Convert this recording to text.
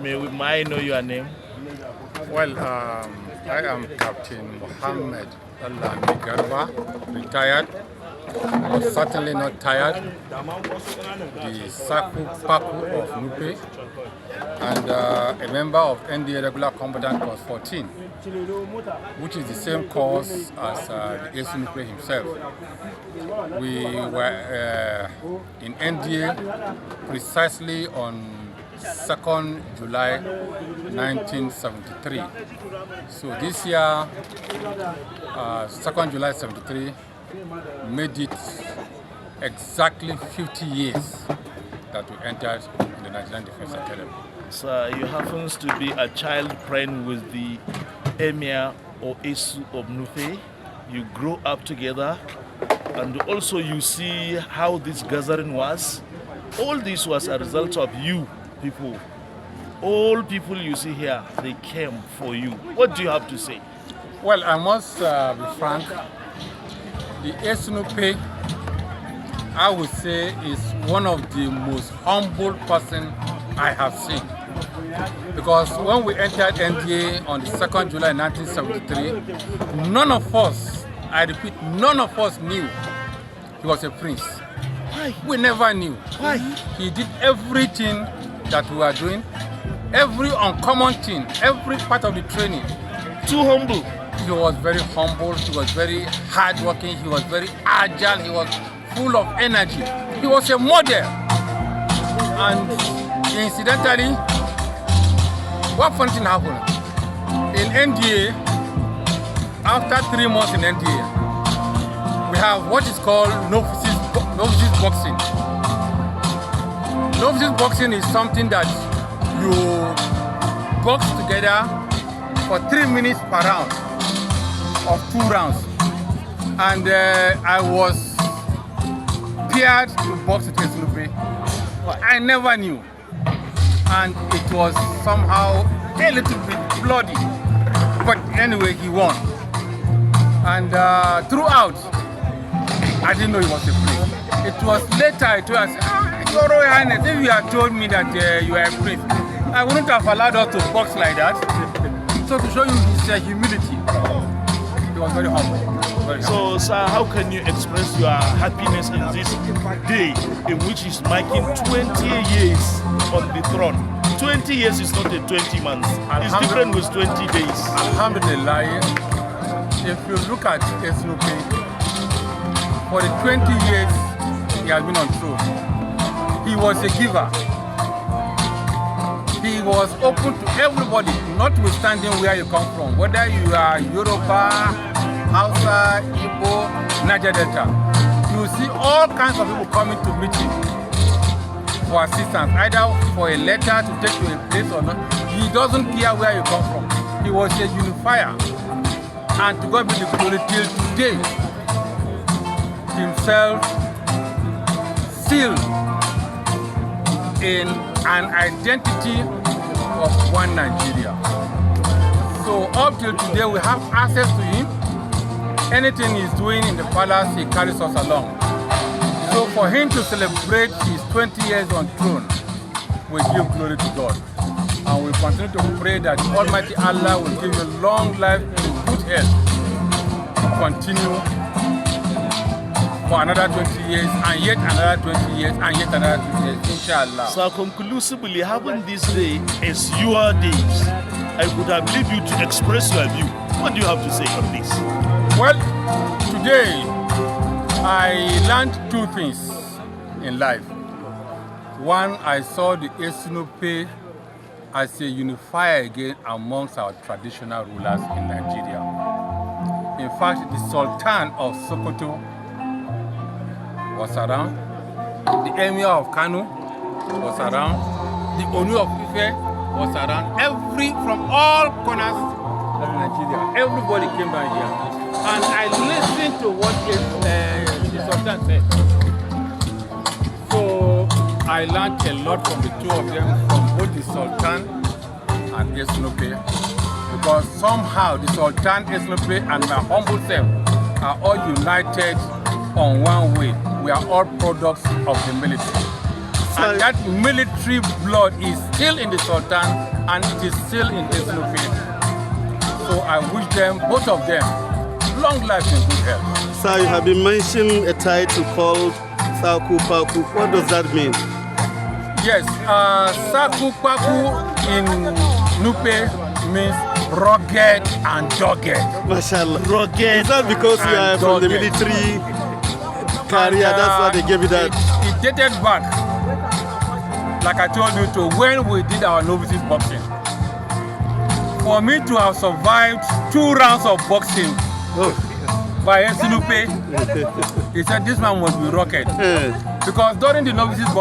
May I know your name? Well, I am Captain Mohammed Ɗanlami, retired, but certainly not tired, the Paku of Nupe, and a member of NDA Regular Combatant Corps 14, which is the same course as the Etsu Nupe himself. We were in NDA precisely on 2nd July 1973. So this year, 2nd July 73, made it exactly 50 years that we entered the Nigerian Defense Academy. So you happens to be a child friend with the Emir or Etsu of Nupe. You grow up together, and also you see how this gathering was. All this was a result of you people. All people you see here, they came for you. What do you have to say? Well, I must be frank. The Etsu Nupe, I would say, is one of the most humble person I have seen. Because when we entered NDA on the 2nd July 1973, none of us, I repeat, none of us knew he was a prince. Why? We never knew. Why? He did everything that we were doing, every uncommon thing, every part of the training. Too humble. He was very humble, he was very hardworking, he was very agile, he was full of energy. He was a model. And incidentally, what funny thing happened? In NDA, after 3 months in NDA, we have what is called novices boxing. Novices boxing is something that you box together for 3 minutes per round of 2 rounds. And I was paired to box with Etsu Nupe. I never knew. And it was somehow a little bit bloody. But anyway, he won. And throughout, I didn't know he was a prince. It was later it was, Your Royal Highness, if you had told me that you are a prince, I wouldn't have allowed us to box like that. So to show you his humility, he was very humble. So, sir, how can you express your happiness in this day in which he's marking 20 years on the throne? 20 years is not a 20 months. It's different with 20 days. Alhamdulillah, if you look at Etsu Nupe, for the 20 years he has been on throne, he was a giver. He was open to everybody, notwithstanding where you come from, whether you are Yoruba, Hausa, Igbo, Niger Delta. You see all kinds of people coming to meet him for assistance, either for a letter to take to a place or not. He doesn't care where you come from. He was a unifier. And to God be the glory till today, himself sealed in an identity of one Nigeria. So up till today we have access to him. Anything he's doing in the palace, he carries us along. So for him to celebrate his 20 years on throne, we give glory to God. And we continue to pray that Almighty Allah will give you long life and good health to continue for another 20 years, and yet another 20 years, and yet another 20 years, inshallah. So conclusively, having this day as your days, I would have leave you to express your view. What do you have to say on this? Well, today I learned 2 things in life. One, I saw the Etsu Nupe as a unifier again amongst our traditional rulers in Nigeria. In fact, the Sultan of Sokoto was around, the Emir of Kano was around, the Onu of Ife was around, from all corners of Nigeria, everybody came down here. And I listened to what the Sultan said. So I learned a lot from the 2 of them, from both the Sultan and Etsu Nupe, because somehow the Sultan, Etsu Nupe, and my humble self are all united on one way. We are all products of the military. And that military blood is still in the Sultan and it is still in this Nupe. So I wish them, both of them, long life and good health. Sir, you have been mentioning a title called Tsaku, Paku. What does that mean? Yes, Tsaku, Paku in Nupe means rugged and dogged. Mashallah. Rugged. Is that because you are from the military career? That's why they gave you that? It dated back, like I told you, to when we did our novices boxing. For me to have survived 2 rounds of boxing by Etsu Nupe, he said this man must be rocket. Because during the novices boxing,